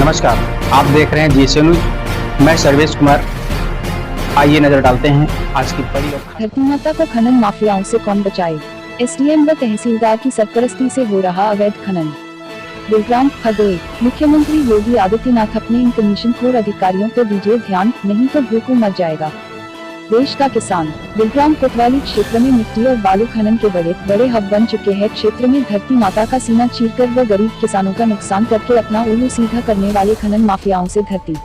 नमस्कार, आप देख रहे हैं जीएसए न्यूज। मैं सर्वेश कुमार। आइए नजर डालते हैं आज की बड़ी और धरती माता को खनन माफियाओं से कौन बचाए। एसडीएम व तहसीलदार की सरपरस्ती से हो रहा अवैध खनन। बिलग्राम, हरदोई। मुख्यमंत्री योगी आदित्यनाथ अपने इन कमीशनखोर अधिकारियों पर दीजिए ध्यान, नहीं तो भूखों मर जाएगा देश का किसान। बिलग्राम कोतवाली क्षेत्र में मिट्टी और बालू खनन के बड़े बड़े हब बन चुके हैं। क्षेत्र में धरती माता का सीना चीरकर व गरीब किसानों का नुकसान करके अपना उल्लू सीधा करने वाले खनन माफियाओं से धरती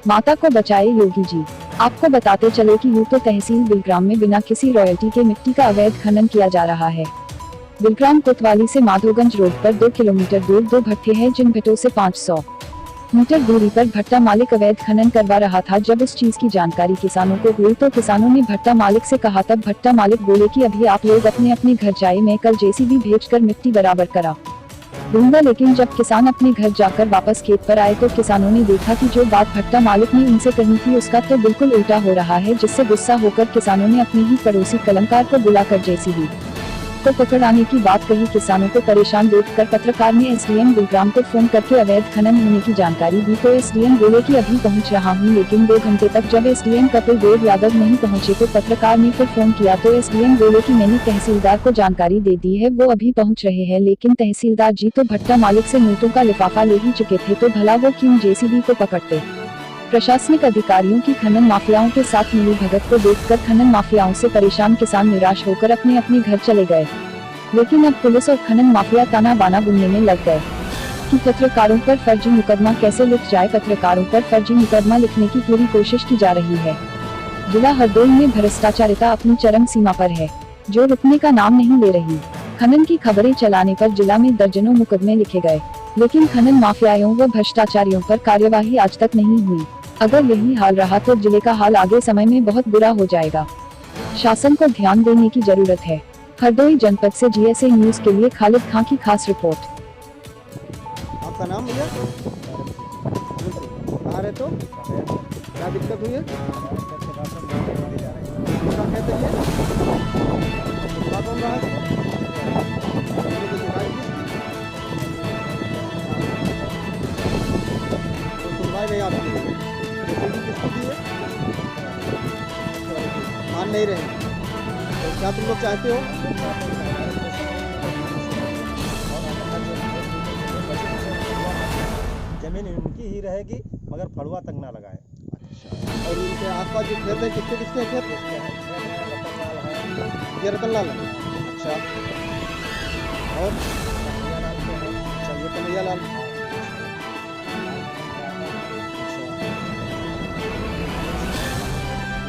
माता को बचाए योगी जी। आपको बताते चले कि यूं तो तहसील बिलग्राम में बिना किसी रॉयल्टी के मिट्टी का अवैध खनन किया जा रहा है। बिलग्राम कोतवाली से माधोगंज रोड पर 2 किलोमीटर दूर 2 भट्टे हैं, जिन भट्टों से 500 मीटर दूरी पर भट्टा मालिक अवैध खनन करवा रहा था। जब इस चीज की जानकारी किसानों को हुई तो किसानों ने भट्टा मालिक से कहा, तब भट्टा मालिक बोले कि अभी आप लोग अपने अपने घर जाए, मैं कल जेसीबी भेजकर मिट्टी बराबर करा दूंगा। लेकिन जब किसान अपने घर जाकर वापस खेत पर आए तो किसानों ने देखा कि जो बात भट्टा मालिक ने उनसे कही थी उसका तो बिल्कुल उल्टा हो रहा है, जिससे गुस्सा होकर किसानों ने अपने ही पड़ोसी कलमकार को बुलाकर जेसीबी को पकड़ाने की बात कही। किसानों को परेशान देखकर पत्रकार ने एसडीएम बिलग्राम को फोन करके अवैध खनन होने की जानकारी दी तो एसडीएम बोले कि अभी पहुंच रहा हूं। लेकिन 2 घंटे तक जब एसडीएम कपिल देव यादव नहीं पहुंचे तो पत्रकार ने फिर फोन किया तो एसडीएम बोले कि मैंने तहसीलदार को जानकारी दे दी है, वो अभी पहुंच रहे हैं। लेकिन तहसीलदार जी तो भट्टा मालिक से नोटों का लिफाफा ले ही चुके थे, तो भला वो क्यों जेसीबी को पकड़ते। प्रशासनिक अधिकारियों की खनन माफियाओं के साथ मिली भगत को देखकर खनन माफियाओं से परेशान किसान निराश होकर अपने अपने घर चले गए। लेकिन अब पुलिस और खनन माफिया ताना बाना बुनने में लग गए कि पत्रकारों पर फर्जी मुकदमा कैसे लिख जाए। पत्रकारों पर फर्जी मुकदमा लिखने की पूरी कोशिश की जा रही है। जिला हरदोई में भ्रष्टाचारिता अपनी चरम सीमा पर है, जो रुकने का नाम नहीं ले रही। खनन की खबरें चलाने पर जिला में दर्जनों मुकदमे लिखे गए, लेकिन खनन माफियाओं व भ्रष्टाचारियों पर कार्यवाही आज तक नहीं हुई। अगर यही हाल रहा तो जिले का हाल आगे समय में बहुत बुरा हो जाएगा। शासन को ध्यान देने की जरूरत है। हरदोई जनपद से जीएसए न्यूज के लिए खालिद खां की खास रिपोर्ट। आपका नाम भैया? कहाँ रहते हो? क्या दिक्कत हुई है? क्या कहते हैं? क्या बोल रहा है? सुनवाई नहीं आती है। किसको दी है? मान नहीं रहे। तो क्या तुम लोग चाहते हो? जमीन उनकी ही रहेगी, मगर फड़ुआ तक ना लगाए। और उनके आसपास जो खेत है, किसके किसके खेत? ये रतनलाल है। अच्छा, और चलिए कन्हैया लाल।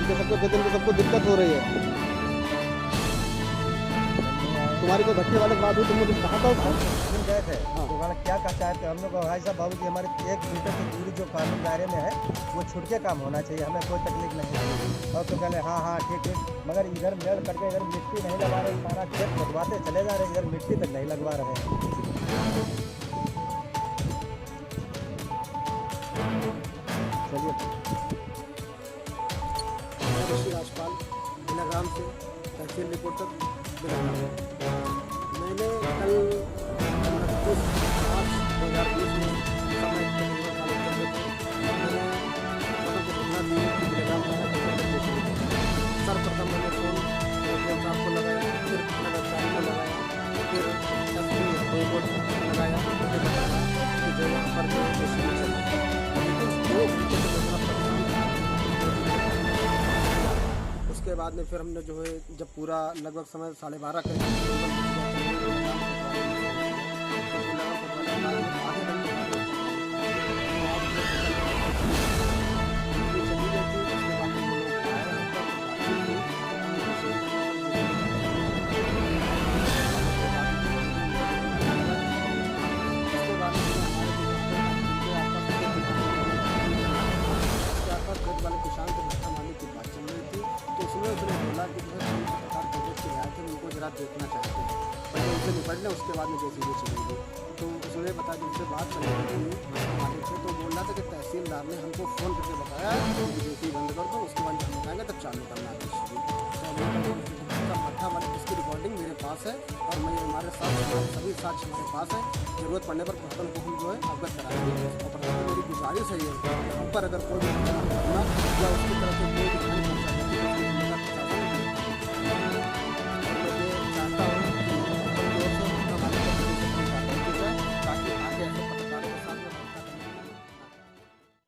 इनके सबको बेतन को सबको दिक्कत हो रही है। तुम्हारी कोई भट्टे वाले बात हुई, तुमने कुछ कहा था उसको? हम गए थे, हाँ। तो मैंने क्या कहा चाहते हम लोग, भाई साहब बाबू जी हमारे 1 मीटर की दूरी जो कानून दायरे में है वो छूट के काम होना चाहिए, हमें कोई तकलीफ नहीं है। और तो कहले हाँ ठीक, मगर इधर मेड़ करके इधर मिट्टी नहीं लगा रहे, सारा खेत खुदवाते चले जा रहे, इधर मिट्टी तक नहीं लगवा रहे। चलिए राजपाल बिलग्राम से तहसील रिपोर्टर बिलग्राम। मैंने कल 29/5/2020 में समय तकरीबन मैंने सूचना दी कि बिलग्राम सर्वप्रथम मैंने फ़ोन साहब को लगाया, फिर नगरचारी को लगाया, फिर एसपी को लगाया, मुझे बताया कि जो यहाँ पर जो जेसीबी चल रही है, लेकिन 2 घंटे से मैं बड़ा परेशान था। उसके बाद में फिर हमने जो है जब पूरा लगभग समय 12:30 करीब वाले किसान से भट्टा मालिक की बात चल रही थी, तो उसने बोला कि जो है सरकार प्रोजेक्ट के आए थे उनको जरा देखना चाहते हैं, पहले उनसे निपट लें, उसके बाद में जेसीबी चलेगी। तो उसने बताया कि उनसे बात चल रही थी भट्टा मालिक से, तो बोल रहा था कि तहसीलदार ने हमको फ़ोन करके बताया कि जेसीबी बंद कर दो, उसके बाद जब हम बताएंगे तब चालू करना है जेसीबी। तो हमने कहा भट्टा मालिक इसकी रिकॉर्डिंग मेरे पास है और मैं हमारे साथ सभी साक्ष्य हमारे पास है। जरूरत पड़ने पर प्रशासन को हम जो है अवगत कराएंगे और प्रशासन मेरी गुजारिश है ये ऊपर अगर कोई भी या उसकी तरफ से कोई भी